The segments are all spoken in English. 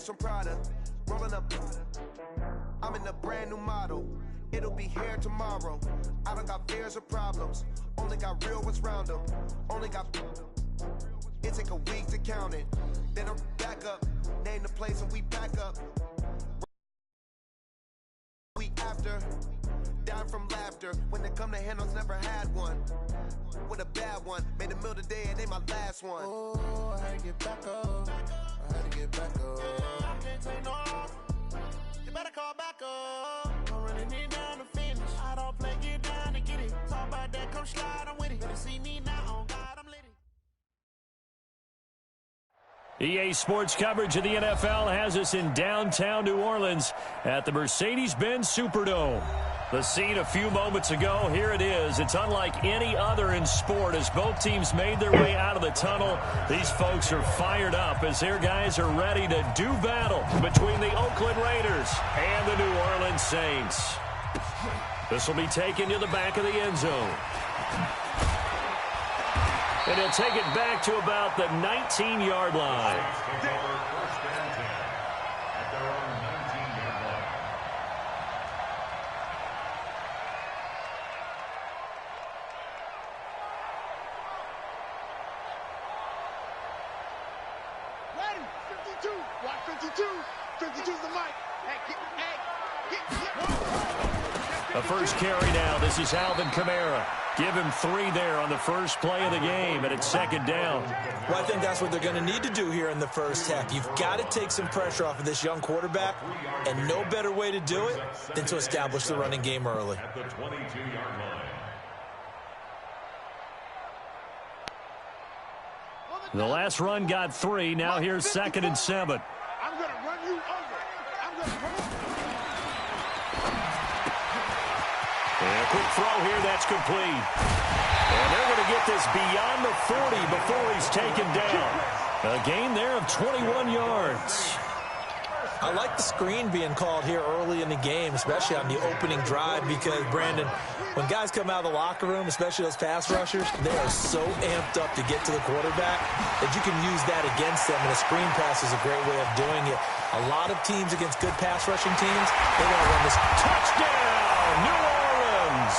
bags from Prada, rolling up. I'm in a brand new model. It'll be here tomorrow. I don't got fears or problems. Only got real ones round them. Only got. It take a week to count it. Then I'm back up. Name the place and we back up. We after. Down from laughter. When they come to handles, never had one. With a bad one. Made a meal today and they my last one. Oh, I had to get back up. I had to get back up. I can't take no loss. You better call back up. I'm running it down to finish. I don't play, get down to get it. Talk about that, come slide, I'm with it. Better see me now, on God, I'm lit. EA Sports coverage of the NFL has us in downtown New Orleans at the Mercedes-Benz Superdome. The scene a few moments ago, here it is. It's unlike any other in sport as both teams made their way out of the tunnel. These folks are fired up as their guys are ready to do battle between the Oakland Raiders and the New Orleans Saints. This will be taken to the back of the end zone. And he'll take it back to about the 19-yard line. Ready, 52, watch 52, 52's the mic. The first carry now. This is Alvin Kamara. Give him 3 there on the first play of the game, and it's second down. Well, I think that's what they're going to need to do here in the first half. You've got to take some pressure off of this young quarterback, and no better way to do it than to establish the running game early. At the 22-yard line. The last run got 3. Now here's 2nd and 7. I'm going to run you over. I'm going to run you over. And a quick throw here, that's complete. And they're going to get this beyond the 40 before he's taken down. A gain there of 21 yards. I like the screen being called here early in the game, especially on the opening drive, because, Brandon, when guys come out of the locker room, especially those pass rushers, they are so amped up to get to the quarterback that you can use that against them, and a screen pass is a great way of doing it. A lot of teams against good pass rushing teams, they're going to run this. Touchdown, New Orleans!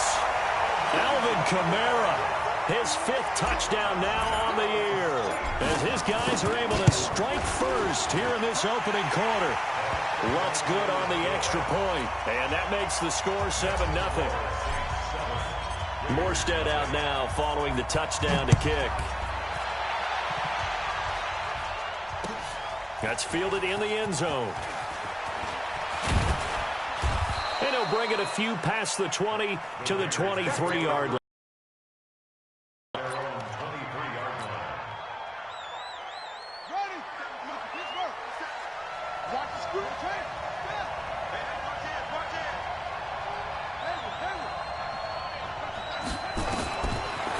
Alvin Kamara, his 5th touchdown now on the year, as his guys are able to strike first here in this opening quarter. What's good on the extra point, and that makes the score 7-0. Morstead out now following the touchdown to kick. That's fielded in the end zone. And he'll bring it a few past the 20 to the 23-yard line.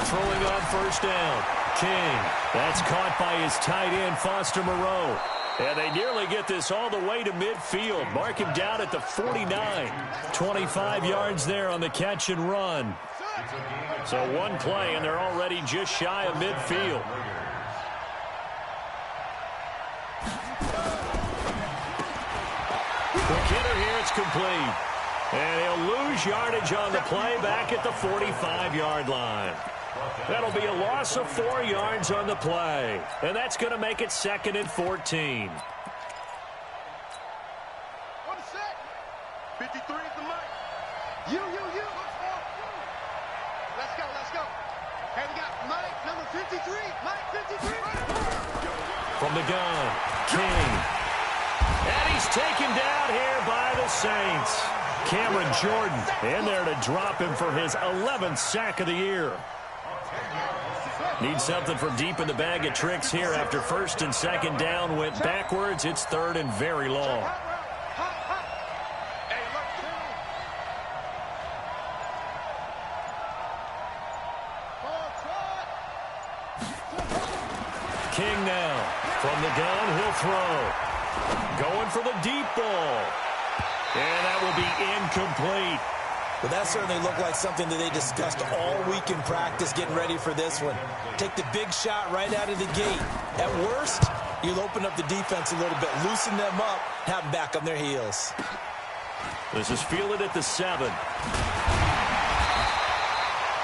Throwing on first down. King. That's caught by his tight end, Foster Moreau. And they nearly get this all the way to midfield. Mark him down at the 49. 25 yards there on the catch and run. So one play, and they're already just shy of midfield. Quick hitter here, it's complete. And he'll lose yardage on the play back at the 45-yard line. That'll be a loss of 4 yards on the play. And that's going to make it 2nd and 14. 53 is the mic. You. Let's go. Hey, we got Mike, number 53. Mike, 53. From the gun, King. And he's taken down here by the Saints. Cameron Jordan in there to drop him for his 11th sack of the year. Needs something from deep in the bag of tricks here after 1st and 2nd down went backwards. It's 3rd and very long. King now. From the gun, he'll throw. Going for the deep ball. And that will be incomplete. Well, that certainly looked like something that they discussed all week in practice getting ready for this one. Take the big shot right out of the gate. At worst, You'll open up the defense a little bit, loosen them up, have them back on their heels. This is fielded at the 7.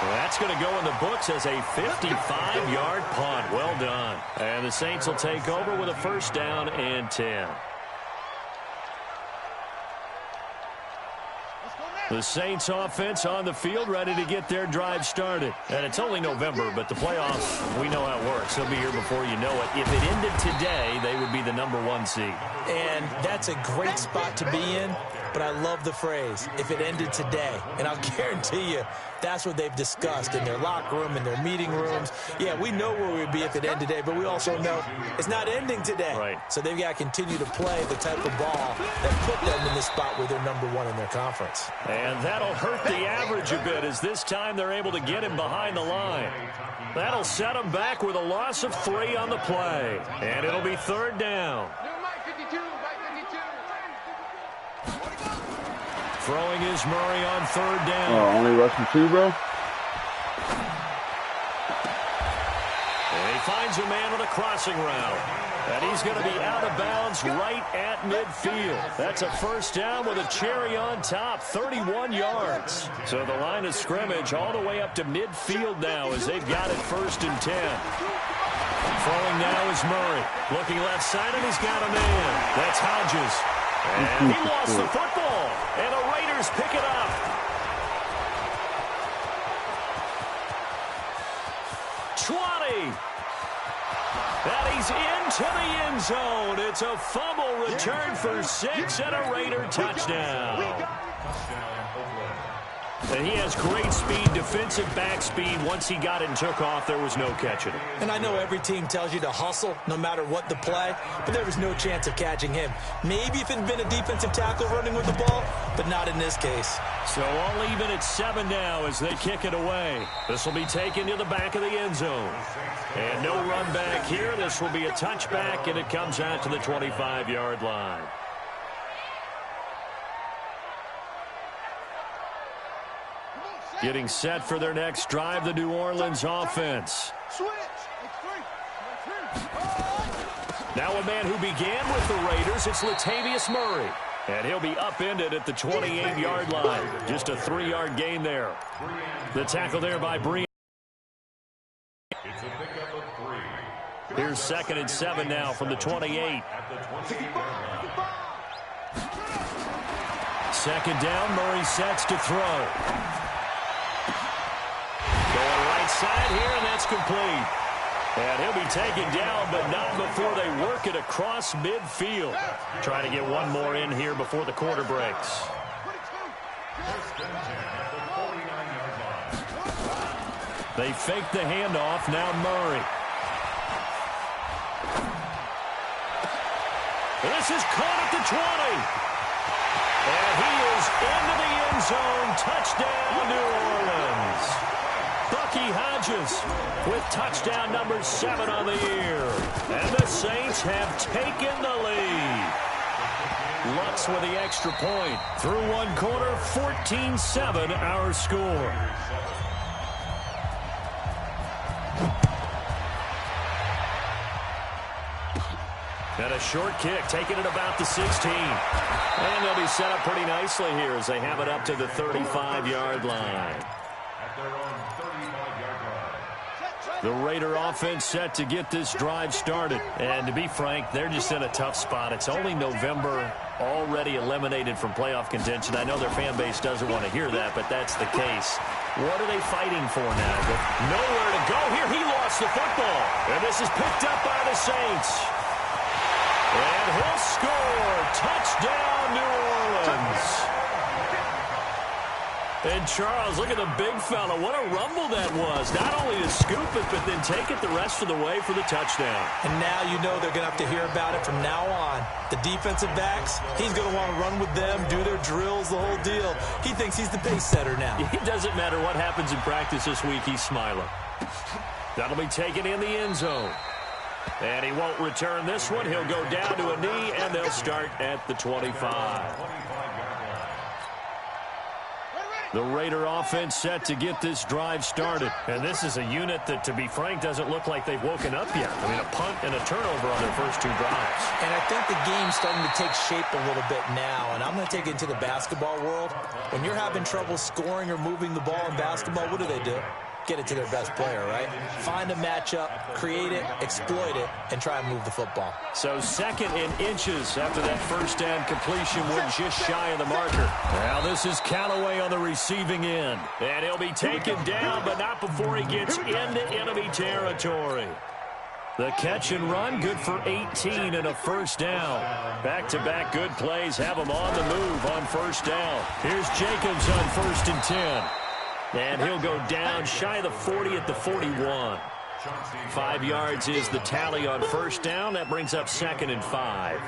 That's going to go in the books as a 55-yard punt. Well done. And the Saints will take over with a first down and 10. The Saints offense on the field ready to get their drive started. And it's only November, but the playoffs, we know how it works. They'll be here before you know it. If it ended today, they would be the #1 seed. And that's a great spot to be in, but I love the phrase, if it ended today. And I'll guarantee you, that's what they've discussed in their locker room, in their meeting rooms. Yeah, we know where we would be if it ended today, but we also know it's not ending today. Right. So they've got to continue to play the type of ball that put them in the spot where they're #1 in their conference. And that'll hurt the average a bit as this time they're able to get him behind the line. That'll set him back with a loss of 3 on the play. And it'll be third down. Throwing is Murray on third down. Oh, only rushing 2, bro? And he finds a man on a crossing route. And he's going to be out of bounds right at midfield. That's a first down with a cherry on top, 31 yards. So the line of scrimmage all the way up to midfield now as they've got it first and 10. Throwing now is Murray. Looking left side, and he's got a man. That's Hodges. And he lost the football. And the Raiders pick it up. And he's into the end zone. It's a fumble return for 6 and a Raider touchdown. And he has great speed, defensive back speed. Once he got it and took off, there was no catching it. And I know every team tells you to hustle no matter what the play, but there was no chance of catching him. Maybe if it had been a defensive tackle running with the ball, but not in this case. So all even at 7 now as they kick it away. This will be taken to the back of the end zone. And no run back here. This will be a touchback, and it comes out to the 25-yard line. Getting set for their next drive, the New Orleans offense. Now a man who began with the Raiders, it's Latavius Murray. And he'll be upended at the 28-yard line. Just a 3-yard gain there. The tackle there by Bream. Here's 2nd and 7 now from the 28. 2nd down, Murray sets to throw. Going right side here, and that's complete. And he'll be taken down, but not before they work it across midfield. Trying to get one more in here before the quarter breaks. They fake the handoff, now Murray. This is caught at the 20. And he is into the end zone. Touchdown, New Orleans. Bucky Hodges with touchdown number 7 on the year. And the Saints have taken the lead. Lutz with the extra point. Through one quarter, 14-7 our score. And a short kick, taking it about the 16. And they'll be set up pretty nicely here as they have it up to the 35-yard line. The Raider offense set to get this drive started. And to be frank, they're just in a tough spot. It's only November, already eliminated from playoff contention. I know their fan base doesn't want to hear that, but that's the case. What are they fighting for now? With nowhere to go here, he lost the football. And this is picked up by the Saints. And he'll score. Touchdown, New Orleans. And Charles, look at the big fella. What a rumble that was. Not only to scoop it, but then take it the rest of the way for the touchdown. And now you know they're going to have to hear about it from now on. The defensive backs, he's going to want to run with them, do their drills, the whole deal. He thinks he's the pace setter now. It doesn't matter what happens in practice this week. He's smiling. That'll be taken in the end zone. And he won't return this one. He'll go down to a knee, and they'll start at the 25. The Raider offense set to get this drive started. And this is a unit that, to be frank, doesn't look like they've woken up yet. I mean, a punt and a turnover on their first two drives. And I think the game's starting to take shape a little bit now. And I'm going to take it into the basketball world. When you're having trouble scoring or moving the ball in basketball, what do? Get it to their best player, right? Find a matchup, create it, exploit it, and try and move the football. So 2nd and inches after that first down completion. We're just shy of the marker. Now this is Callaway on the receiving end. And he'll be taken down, but not before he gets into enemy territory. The catch and run, good for 18 and a first down. Back-to-back good plays have him on the move on first down. Here's Jacobs on 1st and 10. And he'll go down shy of the 40 at the 41. 5 yards is the tally on first down. That brings up 2nd and 5.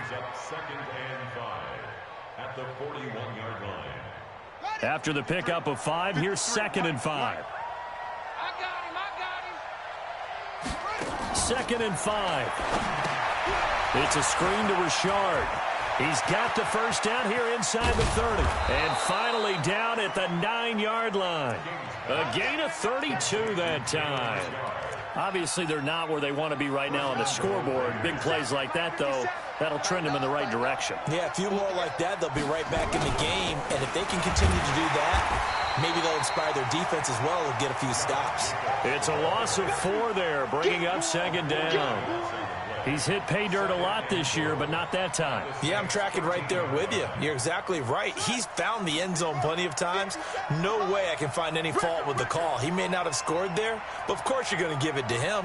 At the 41-yard line. After the pickup of 5, here's 2nd and 5. I got him. 2nd and 5. It's a screen to Richard. He's got the first down here inside the 30. And finally down at the 9-yard line. A gain of 32 that time. Obviously, they're not where they want to be right now on the scoreboard. Big plays like that, though, that'll trend them in the right direction. Yeah, a few more like that, they'll be right back in the game. And if they can continue to do that, maybe they'll inspire their defense as well and get a few stops. It's a loss of 4 there, bringing up 2nd down. He's hit pay dirt a lot this year, but not that time. Yeah, I'm tracking right there with you. You're exactly right. He's found the end zone plenty of times. No way I can find any fault with the call. He may not have scored there, but of course you're going to give it to him.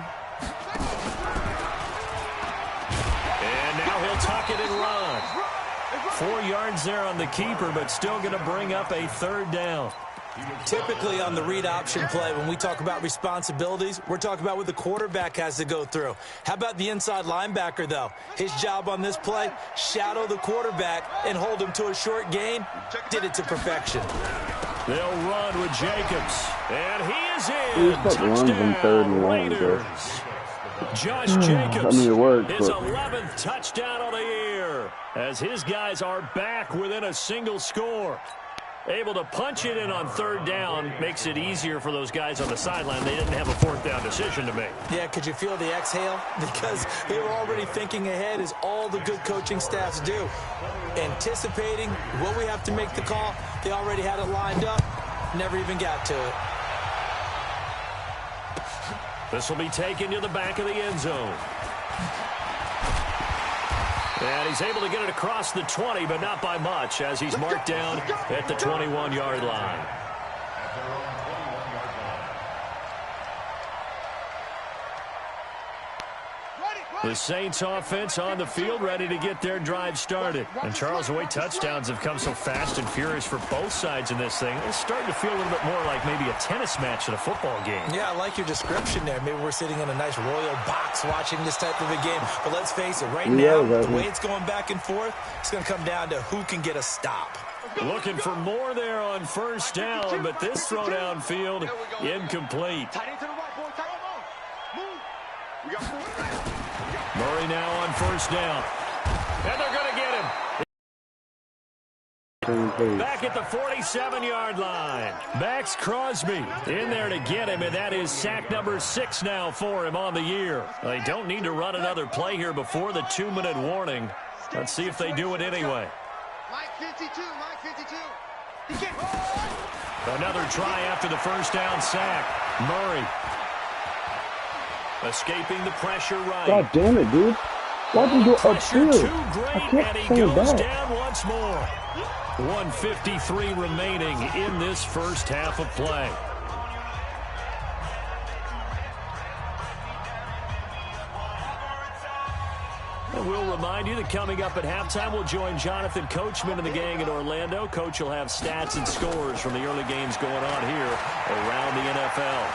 And now he'll tuck it and run. 4 yards there on the keeper, but still going to bring up a 3rd down. Typically on the read option play, when we talk about responsibilities, we're talking about what the quarterback has to go through. How about the inside linebacker, though? His job on this play, shadow the quarterback and hold him to a short gain. Did it to perfection. They'll run with Jacobs. And he is in. Touchdown, Raiders. Josh Jacobs, his 11th touchdown of the year, as his guys are back within a single score. Able to punch it in on 3rd down makes it easier for those guys on the sideline. They didn't have a 4th down decision to make. Yeah, could you feel the exhale? Because they were already thinking ahead, as all the good coaching staffs do. Anticipating what we have to make the call. They already had it lined up. Never even got to it. This will be taken to the back of the end zone. And he's able to get it across the 20, but not by much, as he's marked down at the 21-yard line. The Saints offense on the field, ready to get their drive started. And Charles, the way touchdowns have come so fast and furious for both sides in this thing, it's starting to feel a little bit more like maybe a tennis match in a football game. Yeah, I like your description there. Maybe we're sitting in a nice royal box watching this type of a game. But let's face it, right now, the way it's going back and forth, it's going to come down to who can get a stop. Looking for more there on first down, but this throw downfield incomplete. Murray now on first down. And they're going to get him. Back at the 47-yard line. Max Crosby in there to get him, and that is sack number 6 now for him on the year. They don't need to run another play here before the 2-minute warning. Let's see if they do it anyway. Mike 52, Mike 52. Another try after the first down sack. Murray escaping the pressure right. God damn it, dude. Why'd you go Pressure upfield? too great, and he goes down once more. 1:53 remaining in this first half of play. And we'll remind you that coming up at halftime, we'll join Jonathan Coachman and the gang in Orlando. Coach will have stats and scores from the early games going on here around the NFL.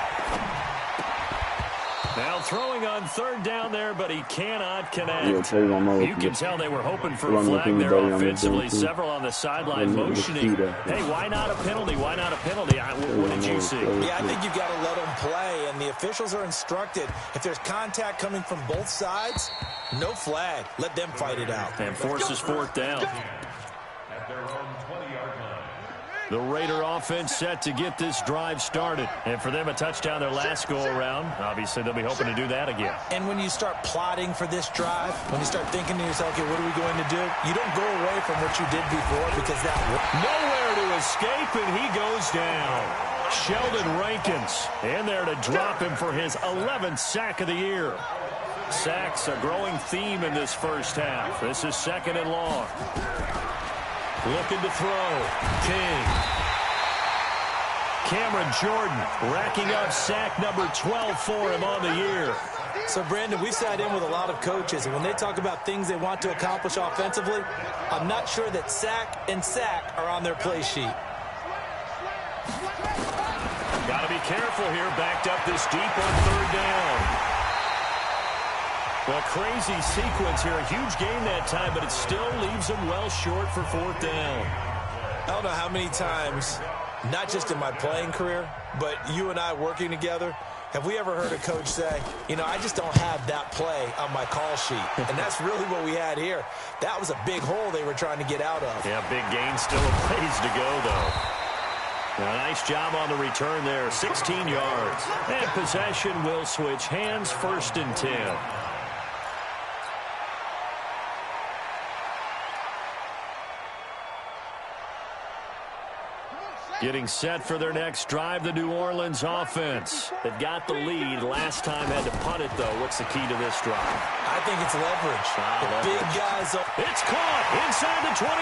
Now throwing on third down there, but he cannot connect. You can tell they were hoping for a flag there offensively. Several on the sideline motioning. Hey, why not a penalty? Why not a penalty? What did you see? Yeah, I think you've got to let them play, and the officials are instructed. If there's contact coming from both sides, no flag. Let them fight it out. And forces fourth down. At their own 20-yard line. The Raider offense set to get this drive started. And for them, a touchdown their last go-around. Obviously, they'll be hoping to do that again. And when you start plotting for this drive, when you start thinking to yourself, okay, what are we going to do? You don't go away from what you did before because that nowhere to escape, and he goes down. Sheldon Rankins in there to drop him for his 11th sack of the year. Sacks a growing theme in this first half. This is 2nd and long. Looking to throw. King. Cameron Jordan racking up sack number 12 for him on the year. So, Brandon, we sat in with a lot of coaches, and when they talk about things they want to accomplish offensively, I'm not sure that sack and sack are on their play sheet. Got to be careful here. Backed up this deep on 3rd down. Well, crazy sequence here. A huge gain that time, but it still leaves them well short for 4th down. I don't know how many times, not just in my playing career, but you and I working together, have we ever heard a coach say, you know, I just don't have that play on my call sheet. And that's really what we had here. That was a big hole they were trying to get out of. Yeah, big gain, still a ways to go, though. A nice job on the return there, 16 yards. And possession will switch hands, 1st and 10. Getting set for their next drive, the New Orleans offense. They've got the lead. Last time had to punt it, though. What's the key to this drive? I think it's leverage. The big guys. It's caught inside the 25.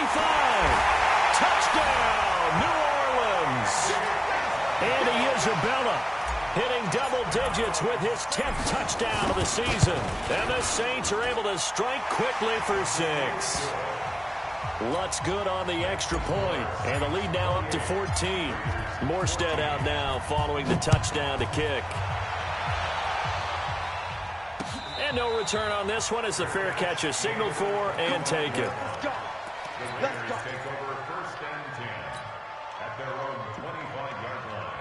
Touchdown, New Orleans. Andy Isabella hitting double digits with his 10th touchdown of the season. And the Saints are able to strike quickly for 6. Lutz good on the extra point, and the lead now up to 14. Morstead out now following the touchdown to kick. And no return on this one as the fair catch is signaled for and taken. Let's go. Take over 1st and 10 at their own 25-yard line.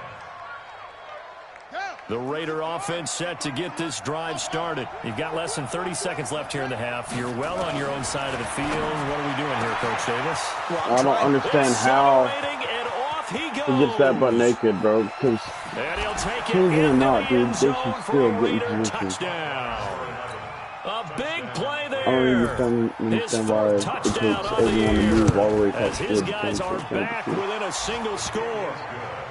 The Raider offense set to get this drive started. You've got less than 30 seconds left here in the half. You're well on your own side of the field. What are we doing here, Coach Davis? I don't understand how he gets that butt naked, bro. Because changing or not, dude, they should still get in position. A big play there. I don't understand why it takes everyone to move all the way across the field. His guys are back within a single score.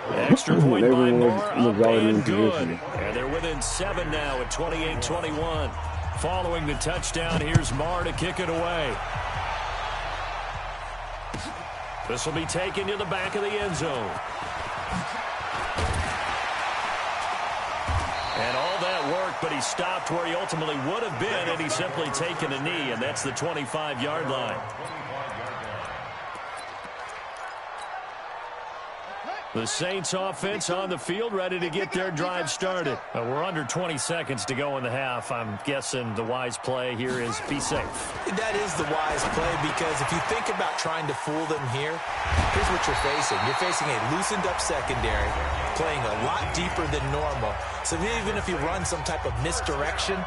Extra point by Moore, up and good. And they're within 7 now at 28-21. Following the touchdown, here's Marr to kick it away. This will be taken to the back of the end zone. And all that work, but he stopped where he ultimately would have been, and he's simply taken a knee, and that's the 25-yard line. The Saints offense on the field ready to get their drive started. We're under 20 seconds to go in the half. I'm guessing the wise play here is be safe. That is the wise play because if you think about trying to fool them here, here's what you're facing. You're facing a loosened up secondary, playing a lot deeper than normal. So even if you run some type of misdirection,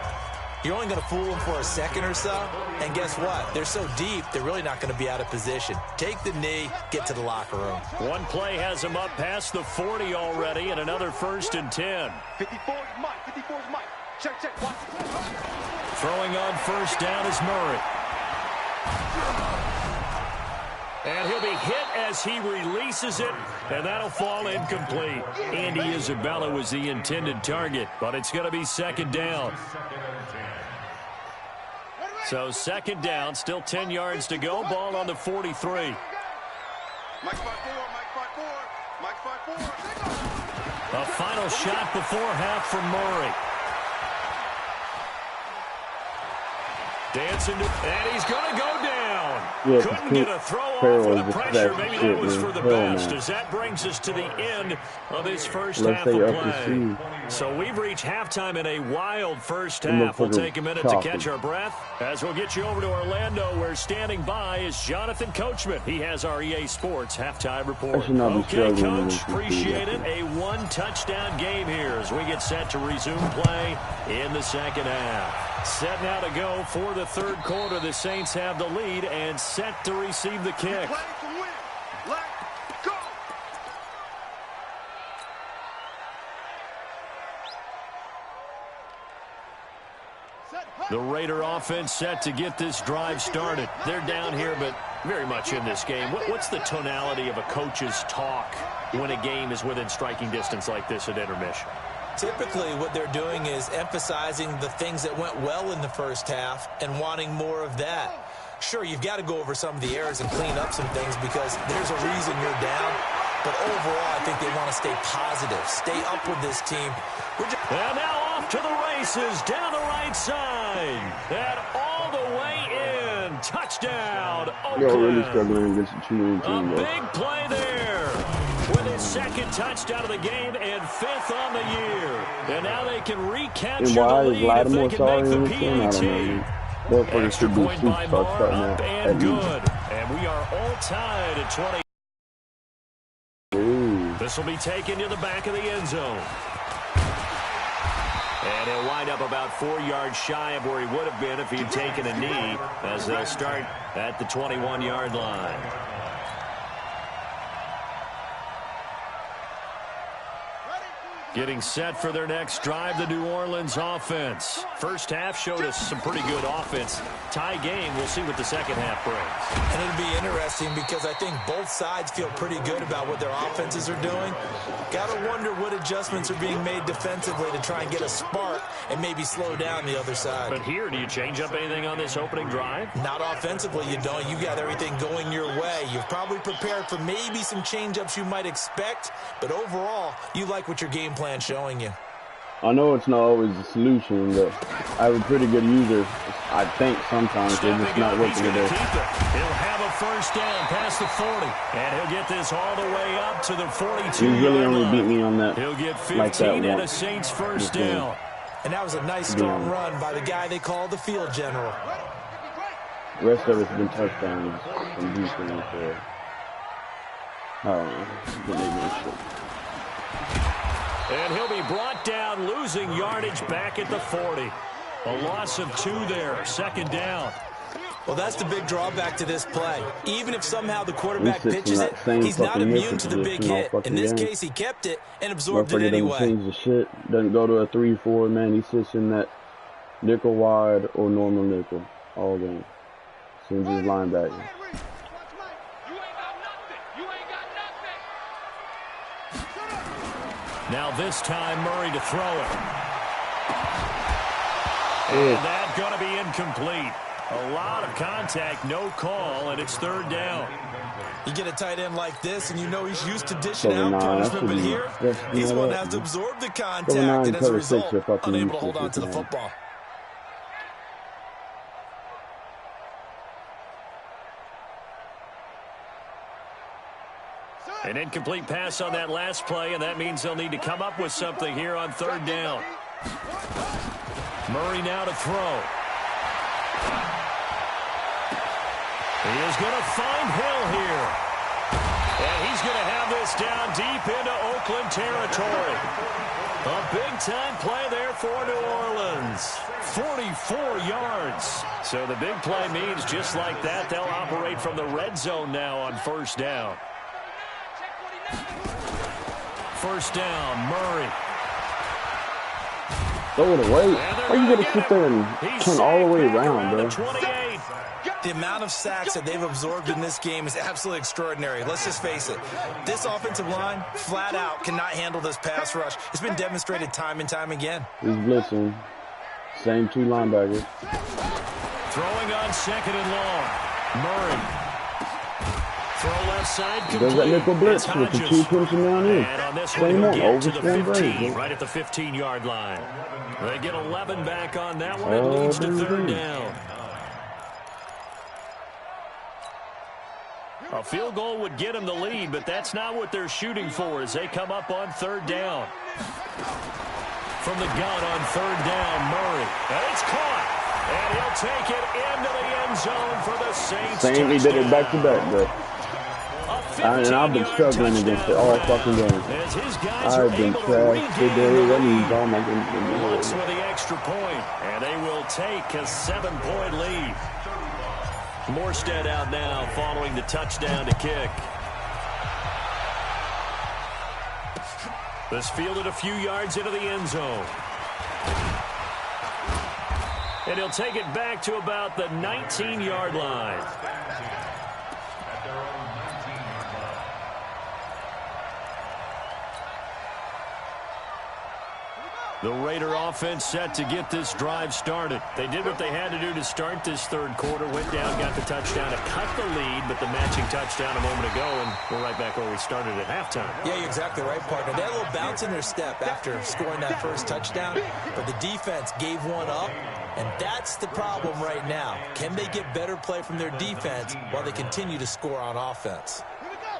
you're only going to fool them for a second or so. And guess what? They're so deep, they're really not going to be out of position. Take the knee, get to the locker room. One play has them up past the 40 already, and another 1st and 10. 54 is Mike. 54 is Mike. Check, watch. Throwing on 1st down is Murray. And he'll be hit as he releases it, and that'll fall incomplete. Andy Isabella was the intended target, but it's going to be 2nd down. So 2nd down, still 10 yards to go. Ball on the 43. Mike 5-4, Mike 5-4, Mike 5-4. A final shot before half from Murray. Dancing, and he's going to go down. Yeah, couldn't get a throw off with the pressure. Maybe that was for the best, as that brings us to the end of this first half of play. So we've reached halftime in a wild first half. We'll take a minute to catch our breath as we'll get you over to Orlando, where standing by is Jonathan Coachman. He has our EA Sports halftime report. Okay, Coach, appreciate it. A one-touchdown game here as we get set to resume play in the second half. Set now to go for the third quarter. The Saints have the lead and set to receive the kick. The Raider offense set to get this drive started. They're down here, but very much in this game. What's the tonality of a coach's talk when a game is within striking distance like this at intermission? Typically, what they're doing is emphasizing the things that went well in the first half and wanting more of that. Sure, you've got to go over some of the errors and clean up some things because there's a reason you're down. But overall, I think they want to stay positive, stay up with this team. And now off to the races, down the right side, and all the way in. Touchdown, Oakland. You're really struggling against the cheating team. A big play there with his second touchdown of the game and 5th on the year. And now they can recapture the lead if they can make the PAT. Extra point by Moore, up and good. And we are all tied at 20. This will be taken to the back of the end zone. And he'll wind up about 4 yards shy of where he would have been if he'd taken a knee, as they'll start at the 21-yard line. Getting set for their next drive, the New Orleans offense. First half showed us some pretty good offense. Tie game, we'll see what the second half brings. And it'll be interesting because I think both sides feel pretty good about what their offenses are doing. Got to wonder what adjustments are being made defensively to try and get a spark and maybe slow down the other side. But here, do you change up anything on this opening drive? Not offensively, you don't. You got everything going your way. You've probably prepared for maybe some change-ups you might expect, but overall, you like what your game plan showing you. I know it's not always the solution, but I have a pretty good user. I think sometimes they're just not working today. He'll have a first down past the 40, and he'll get this all the way up to the 42. He really only beat me on that. He'll get 15 like that and a Saints first down. And that was a nice strong run by the guy they call the field general. The rest of it's been touchdowns from defense. I don't know. And he'll be brought down, losing yardage back at the 40. A loss of 2 there, second down. Well, that's the big drawback to this play. Even if somehow the quarterback pitches it, he's not immune to the big hit. In this case, he kept it and absorbed it anyway. Doesn't change the shit. Doesn't go to a 3-4, man. He sits in that nickel wide or normal nickel all game. Seems his linebacker. Now this time, Murray to throw it. And that's going to be incomplete. A lot of contact, no call, and it's third down. You get a tight end like this, and you know he's used to dishing out punishment, but here, he's one that has to absorb the contact, and as a result, unable to hold on to the football. An incomplete pass on that last play, and that means they'll need to come up with something here on third down. Murray now to throw. He is going to find Hill here. And he's going to have this down deep into Oakland territory. A big-time play there for New Orleans. 44 yards. So the big play means just like that, they'll operate from the red zone now on first down. First down, Murray. Throw it away. How are you going to sit there and turn all the way around, bro? The amount of sacks that they've absorbed in this game is absolutely extraordinary. Let's just face it. This offensive line, flat out, cannot handle this pass rush. It's been demonstrated time and time again. He's blitzing. Same 2 linebackers. Throwing on second and long. Murray. Throw left side complete. Does that nickel blitz with the 2 punching down in. And on this one, he'll get to the 15, right at the 15-yard line. They get 11 back on that one. It leads to third down. A field goal would get them the lead, but that's not what they're shooting for as they come up on third down. From the gun on third down, Murray. And it's caught. And he'll take it into the end zone for the Saints. Same, he did it back-to-back, bro. And I've been struggling against it all fucking game. I've been trash today. That means all my games. Looks with the extra point, and they will take a 7-point lead. Morstead out now following the touchdown to kick. This fielded a few yards into the end zone. and he'll take it back to about the 19-yard line. At their own 19-yard line. The Raider offense set to get this drive started. They did what they had to do to start this third quarter. Went down, got the touchdown to cut the lead, but the matching touchdown a moment ago, and we're right back where we started at halftime. Yeah, you're exactly right, partner. They had a little bounce in their step after scoring that first touchdown, but the defense gave one up, and that's the problem right now. Can they get better play from their defense while they continue to score on offense? Here we go.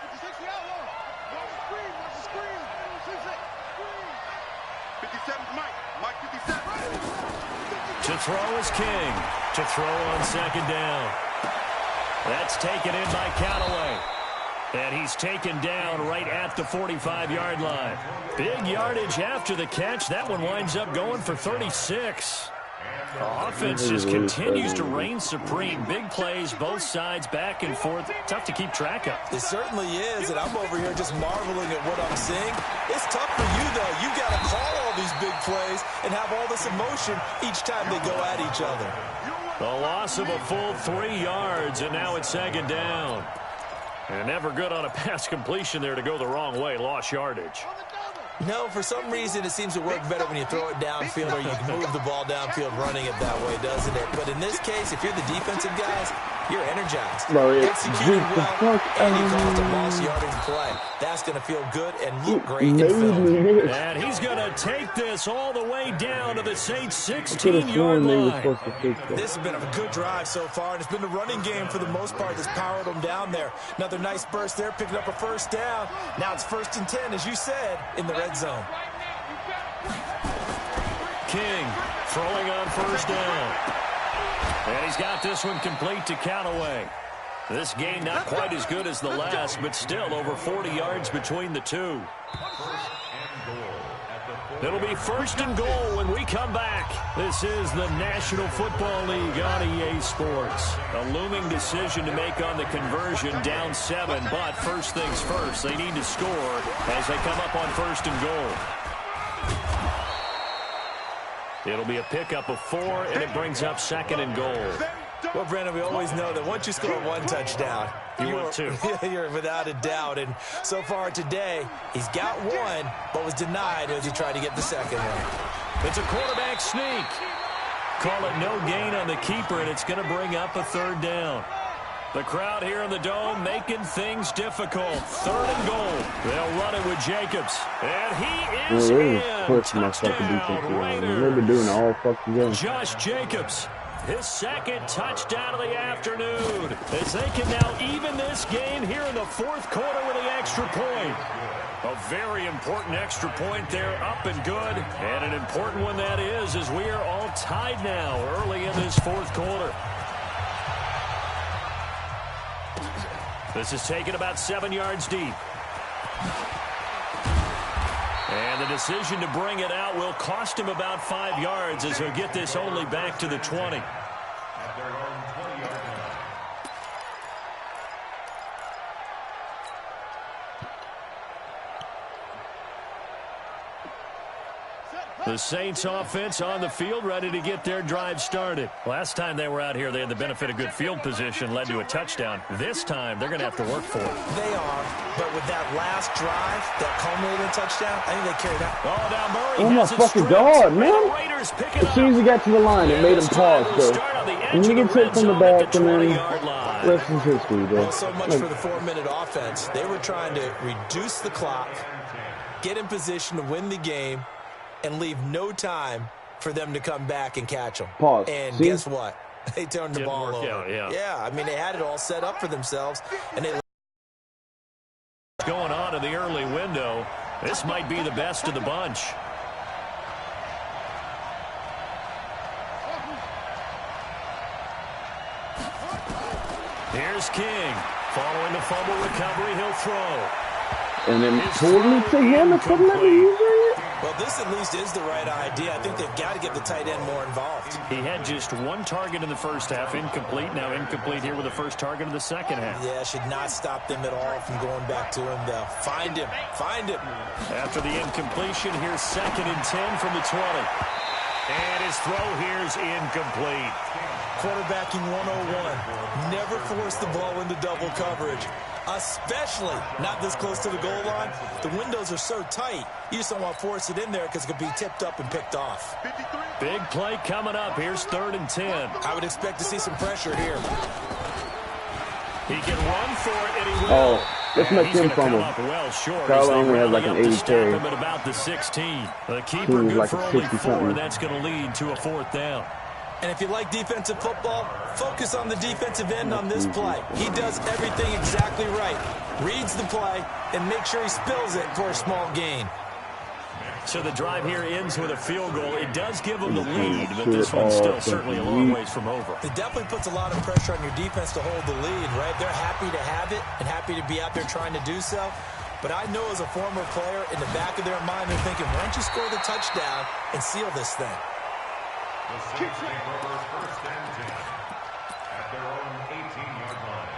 56 yard line. Watch the screen. 57's Mike 57. To throw is King. To throw on second down. That's taken in by Callaway. And he's taken down right at the 45-yard line. Big yardage after the catch. That one winds up going for 36. The offense just continues to reign supreme. Big plays, both sides, back and forth. Tough to keep track of. It certainly is, and I'm over here just marveling at what I'm seeing. It's tough for you, though. You've got to call all these big plays and have all this emotion each time they go at each other. The loss of a full 3 yards, and now it's second down. And never good on a pass completion there to go the wrong way. Lost yardage. No, for some reason it seems to work better when you throw it downfield or you can move the ball downfield running it that way, doesn't it? But in this case, if you're the defensive guys, you're energized. Bro, executed well, and you caused a lost yardage play. That's going to feel good and look great in film. And he's going to take this all the way down to the Saints' 16-yard line. This has been a good drive so far, and it's been the running game for the most part that's powered them down there. Another nice burst there, picking up a first down. Now it's 1st and 10, as you said, in the red zone. King throwing on first down. And he's got this one complete to Callaway. This game not quite as good as the last, but still over 40 yards between the two. It'll be 1st and goal when we come back. This is the National Football League on EA Sports. A looming decision to make on the conversion, down 7, but first things first, they need to score as they come up on 1st and goal. It'll be a pickup of 4, and it brings up 2nd and goal. Well, Brandon, we always know that once you score 1 touchdown, you're without a doubt. And so far today, he's got 1, but was denied as he tried to get the 2nd one. It's a quarterback sneak. Call it no gain on the keeper, and it's going to bring up a 3rd down. The crowd here in the Dome making things difficult. 3rd and goal. They'll run it with Jacobs. And he is in. Touchdown, Raiders. They've been doing it all fucking game. Josh Jacobs, his 2nd touchdown of the afternoon, as they can now even this game here in the 4th quarter with the extra point. A very important extra point there, up and good. And an important one that is, as we are all tied now early in this 4th quarter. This is taken about 7 yards deep. And the decision to bring it out will cost him about 5 yards as he'll get this only back to the 20. At their own 20-yard line. The Saints offense on the field, ready to get their drive started. Last time they were out here, they had the benefit of good field position, led to a touchdown. This time, they're going to have to work for it. They are, but with that last drive, that culminating touchdown, I think they carried out. Oh, now Murray oh my fucking God, man. As soon as he got to the line, it made him pause, though. And you can take from the back and then rest is history, bro. Well, so much for the 4-minute offense. They were trying to reduce the clock, get in position to win the game, and leave no time for them to come back and catch them. Pause. And see? Guess what? They turned the ball over. Out, yeah, I mean, they had it all set up for themselves, and they going on in the early window. This might be the best of the bunch. Here's King. Following the fumble recovery, he'll throw. And then totally to him and couldn't let me use it. Well, this at least is the right idea. I think they've got to get the tight end more involved. He had just 1 target in the first half, incomplete. Now incomplete here with the first target of the second half. Yeah, should not stop them at all from going back to him, though. Find him. After the incompletion, here's 2nd and 10 from the 20. And his throw here is incomplete. Quarterbacking 101. Never force the ball into double coverage, especially not this close to the goal line. The windows are so tight, you just don't want to force it in there because it could be tipped up and picked off. Big play coming up. Here's 3rd and 10. I would expect to see some pressure here. He can run for it, and he will. Oh, let's make him fumble. Well short. Kyle only has like an 80 carry. At about the 16. The keeper good like for only 4, something. and that's going to lead to a 4th down. And if you like defensive football, focus on the defensive end on this play. He does everything exactly right. Reads the play and makes sure he spills it for a small gain. So the drive here ends with a field goal. It does give them the lead, but this one's still certainly a long ways from over. It definitely puts a lot of pressure on your defense to hold the lead, right? They're happy to have it and happy to be out there trying to do so. But I know as a former player, in the back of their mind, they're thinking, why don't you score the touchdown and seal this thing? The Saints take over 1st and 10 at their own 18-yard line.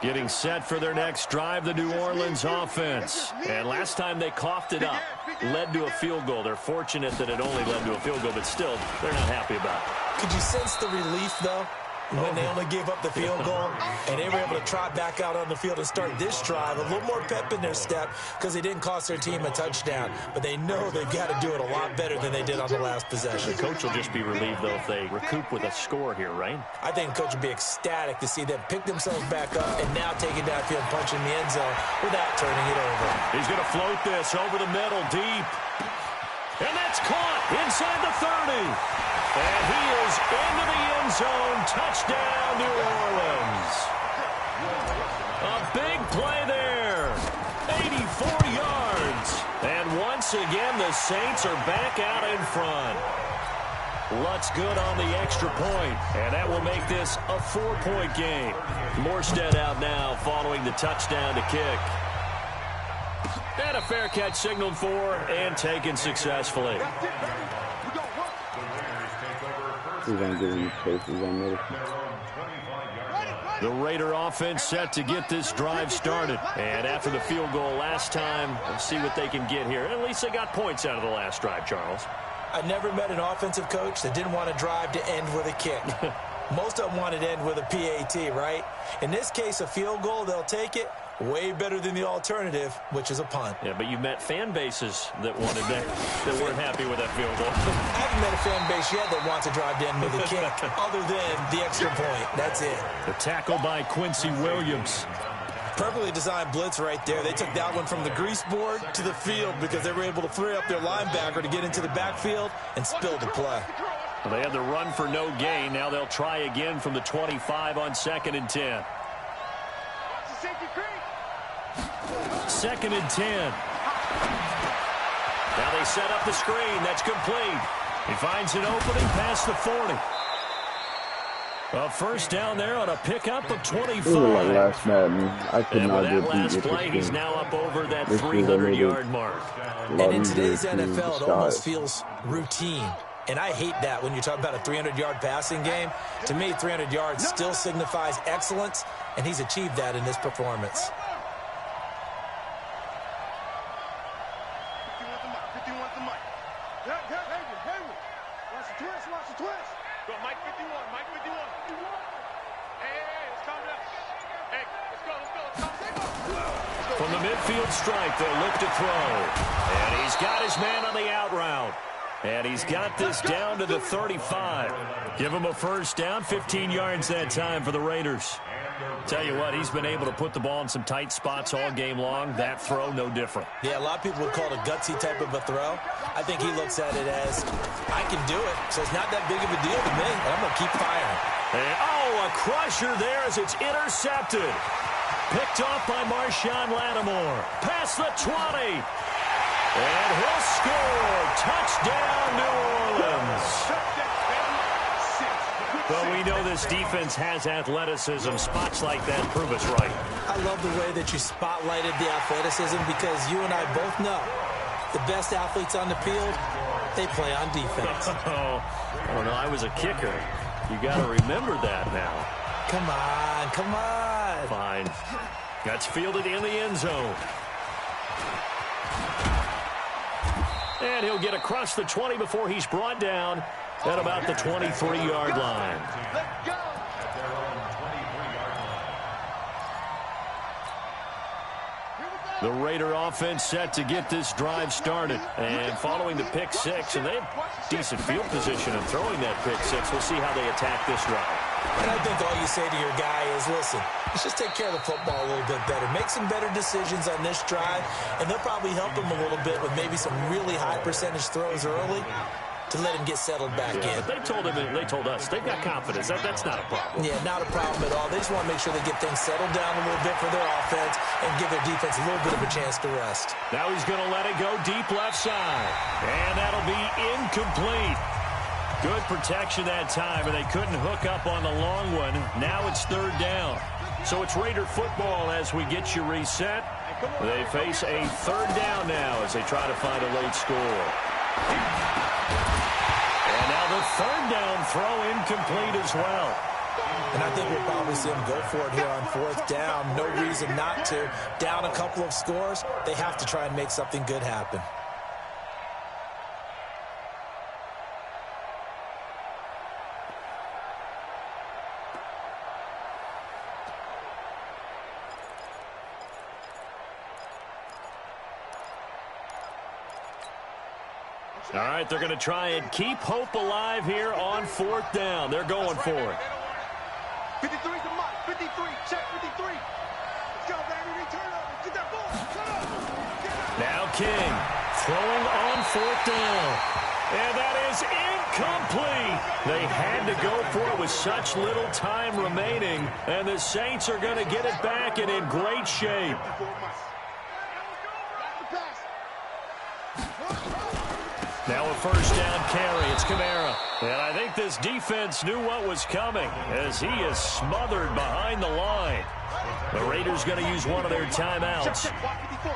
Getting set for their next drive, the New Orleans offense. And last time they coughed it up, led to a field goal. They're fortunate that it only led to a field goal, but still, they're not happy about it. Could you sense the relief, though, when they only gave up the field goal and they were able to trot back out on the field and start this drive? A little more pep in their step because they didn't cost their team a touchdown, but they know they've got to do it a lot better than they did on the last possession. The coach will just be relieved, though, if they recoup with a score here, right? I think the coach would be ecstatic to see them pick themselves back up and now take it downfield, punch in the end zone without turning it over. He's going to float this over the middle, deep. And that's caught inside the 30. And he is into the end zone. Touchdown, New Orleans. A big play there. 84 yards. And once again, the Saints are back out in front. Lutz good on the extra point. And that will make this a 4-point game. Morstead out now following the touchdown to kick. And a fair catch signaled for and taken successfully. He's going to give him spaces on this. The Raider offense set to get this drive started. And after the field goal last time, let's see what they can get here. At least they got points out of the last drive, Charles. I never met an offensive coach that didn't want to drive to end with a kick. Most of them wanted to end with a PAT, right? In this case, a field goal, they'll take it. Way better than the alternative, which is a punt. Yeah, but you met fan bases that wanted that weren't happy with that field goal. I haven't met a fan base yet that wants to drive to end with a kick, other than the extra point. That's it. The tackle by Quincy Williams. Perfectly designed blitz right there. They took that one from the grease board to the field because they were able to free up their linebacker to get into the backfield and spill the play. Well, they had the run for no gain. Now they'll try again from the 25 on 2nd and 10. 2nd and 10. Now they set up the screen. That's complete. He finds an opening past the 40. A first down there on a pickup of 25. Like last Madden. I could and not with get that last play, he's now up over that 300-yard mark. And in today's NFL, it almost feels routine. And I hate that when you talk about a 300-yard passing game. To me, 300 yards still signifies excellence, and he's achieved that in this performance. From the midfield stripe, they'll look to throw. And he's got his man on the out route. And he's got this down to the 35. Give him a first down, 15 yards that time for the Raiders. Tell you what, he's been able to put the ball in some tight spots all game long. That throw, no different. Yeah, a lot of people would call it a gutsy type of a throw. I think he looks at it as, I can do it, so it's not that big of a deal to me, and I'm going to keep firing. And, oh, a crusher there as it's intercepted. Picked off by Marshawn Lattimore. Past the 20. And he'll score. Touchdown, New Orleans. But we know this defense has athleticism. Spots like that prove us right. I love the way that you spotlighted the athleticism because you and I both know the best athletes on the field, they play on defense. Oh, I don't know. I was a kicker. You got to remember that now. Come on, come on. Fine. That's fielded in the end zone. And he'll get across the 20 before he's brought down at about the 23-yard line. Let's go. At their own 23-yard line. The Raider offense set to get this drive started. And following the pick six, and they have decent field position in throwing that pick six. We'll see how they attack this drive. And I think all you say to your guy is, listen, let's just take care of the football a little bit better. Make some better decisions on this drive, and they'll probably help him a little bit with maybe some really high percentage throws early to let him get settled back in. But they told us they've got confidence. That's not a problem. Yeah, not a problem at all. They just want to make sure they get things settled down a little bit for their offense and give their defense a little bit of a chance to rest. Now he's going to let it go deep left side. And that'll be incomplete. Good protection that time, and they couldn't hook up on the long one. Now it's third down. So it's Raider football as we get you reset. They face a third down now as they try to find a late score. And now the third down throw incomplete as well. And I think we'll probably see them go for it here on fourth down. No reason not to. Down a couple of scores, they have to try and make something good happen. All right, they're going to try and keep hope alive here on fourth down. They're going for it. 53's the mark. 53. Check 53. Let's go, baby. Return over. Get that ball. Now King throwing on fourth down. And that is incomplete. They had to go for it with such little time remaining. And the Saints are going to get it back and in great shape. Now a first down carry. It's Kamara. And I think this defense knew what was coming as he is smothered behind the line. The Raiders going to use one of their timeouts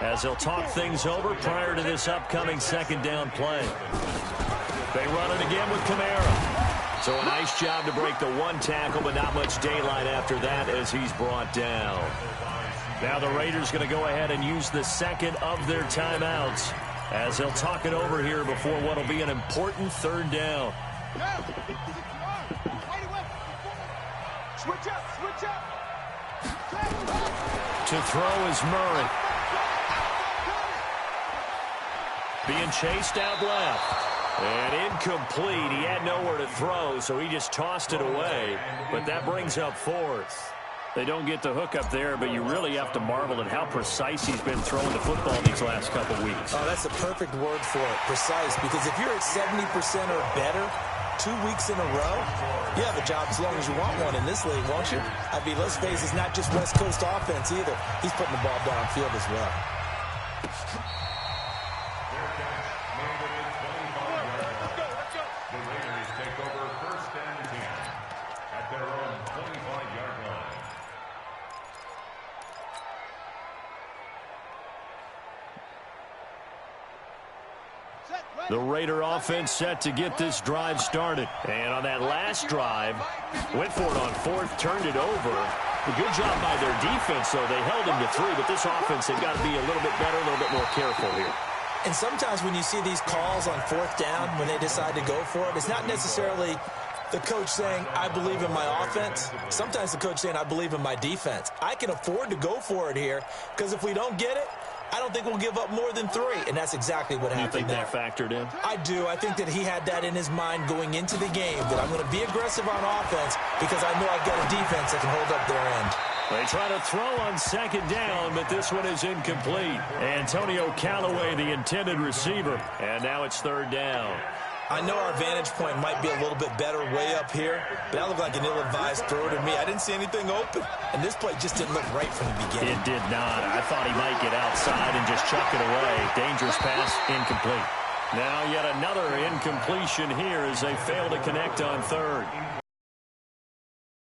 as they'll talk things over prior to this upcoming second down play. They run it again with Kamara. So a nice job to break the one tackle, but not much daylight after that as he's brought down. Now the Raiders going to go ahead and use the second of their timeouts as they'll talk it over here before what will be an important third down. Switch up, switch up. To throw is Murray. Being chased out left. And incomplete. He had nowhere to throw, so he just tossed it away. But that brings up fourth. They don't get the hook up there, but you really have to marvel at how precise he's been throwing the football these last couple weeks. Oh, that's a perfect word for it, precise, because if you're at 70% or better 2 weeks in a row, you have a job as long as you want one in this league, won't you? I mean, let's face it, it's not just West Coast offense either. He's putting the ball downfield as well. The Raiders take over first and 10 at their own 25-yard line. The Raider offense set to get this drive started. And on that last drive, went for it on fourth, turned it over. A good job by their defense, though. They held him to 3, but this offense, they've got to be a little bit better, a little bit more careful here. And sometimes when you see these calls on fourth down, when they decide to go for it, it's not necessarily the coach saying, I believe in my offense. Sometimes the coach saying, I believe in my defense. I can afford to go for it here because if we don't get it, I don't think we'll give up more than 3, and that's exactly what happened. You think that factored in? I do. I think that he had that in his mind going into the game, that I'm going to be aggressive on offense because I know I've got a defense that can hold up their end. They try to throw on second down, but this one is incomplete. Antonio Callaway, the intended receiver, and now it's third down. I know our vantage point might be a little bit better way up here, but that looked like an ill-advised throw to me. I didn't see anything open, and this play just didn't look right from the beginning. It did not. I thought he might get outside and just chuck it away. Dangerous pass, incomplete. Now yet another incompletion here as they fail to connect on third.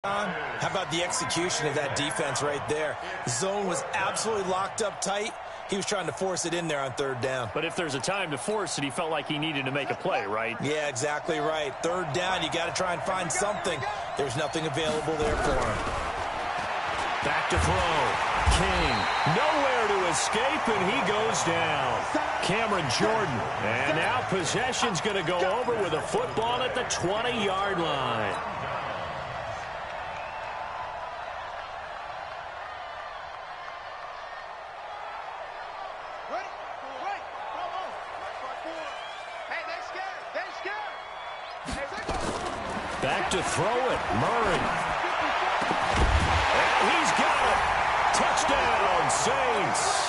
How about the execution of that defense right there? Zone was absolutely locked up tight. He was trying to force it in there on third down. But if there's a time to force it, he felt like he needed to make a play, right? Yeah, exactly right. Third down, you got to try and find something. There's nothing available there for him. Back to throw. King. Nowhere to escape, and he goes down. Cameron Jordan. And now possession's going to go over with a football at the 20-yard line. Back to throw it. Murray. And he's got it. Touchdown, Saints.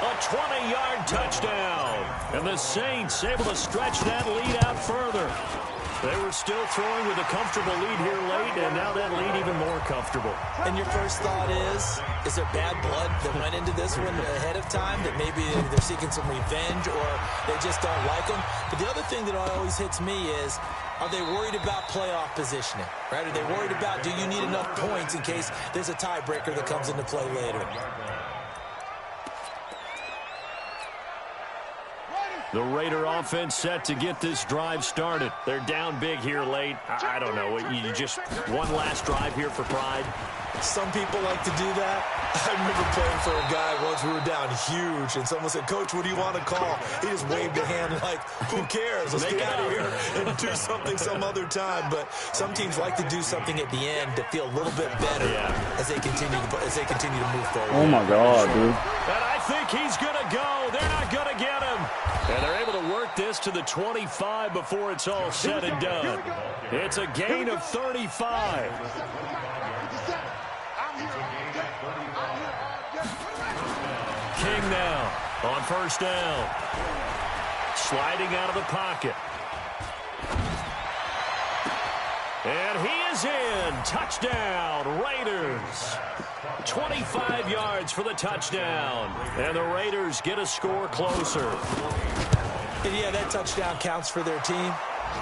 A 20-yard touchdown. And the Saints able to stretch that lead out further. They were still throwing with a comfortable lead here late, and now that lead even more comfortable. And your first thought is there bad blood that went into this one ahead of time, that maybe they're seeking some revenge or they just don't like them? But the other thing that always hits me is, are they worried about playoff positioning? Right? Are they worried about, do you need enough points in case there's a tiebreaker that comes into play later? The Raider offense set to get this drive started. They're down big here late. I don't know. You just one last drive here for pride. Some people like to do that. I remember playing for a guy once. We were down huge, and someone said, "Coach, what do you want to call?" He just waved a hand like, "Who cares? Let's get out of here and do something some other time." But some teams like to do something at the end to feel a little bit better as they continue to move forward. Oh my God, dude! And I think he's gonna go. They're not gonna get him. And they're able to work this to the 25 before it's all said and done. It's a gain of 35. King now on first down. Sliding out of the pocket. And he is in. Touchdown, Raiders. 25 yards for the touchdown. And the Raiders get a score closer. And yeah, that touchdown counts for their team,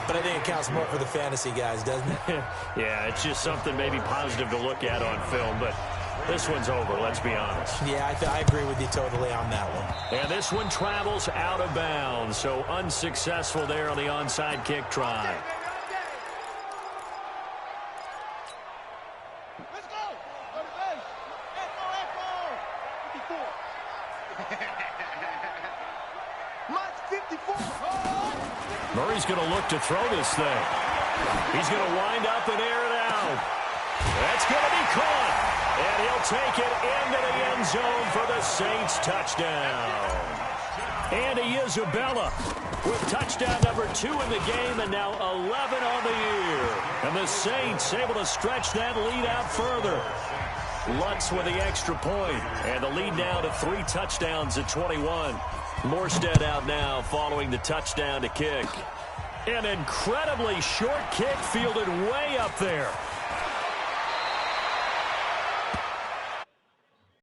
but I think it counts more for the fantasy guys, doesn't it? Yeah, it's just something maybe positive to look at on film, but this one's over, let's be honest. Yeah, I agree with you totally on that one. And this one travels out of bounds, so unsuccessful there on the onside kick try. Murray's going to look to throw this thing. He's going to wind up and air it out. That's going to be caught. And he'll take it into the end zone for the Saints touchdown. Andy Isabella with touchdown number 2 in the game and now 11 on the year. And the Saints able to stretch that lead out further. Lutz with the extra point, and the lead now to 3 touchdowns at 21. Morstead out now following the touchdown to kick. An incredibly short kick fielded way up there.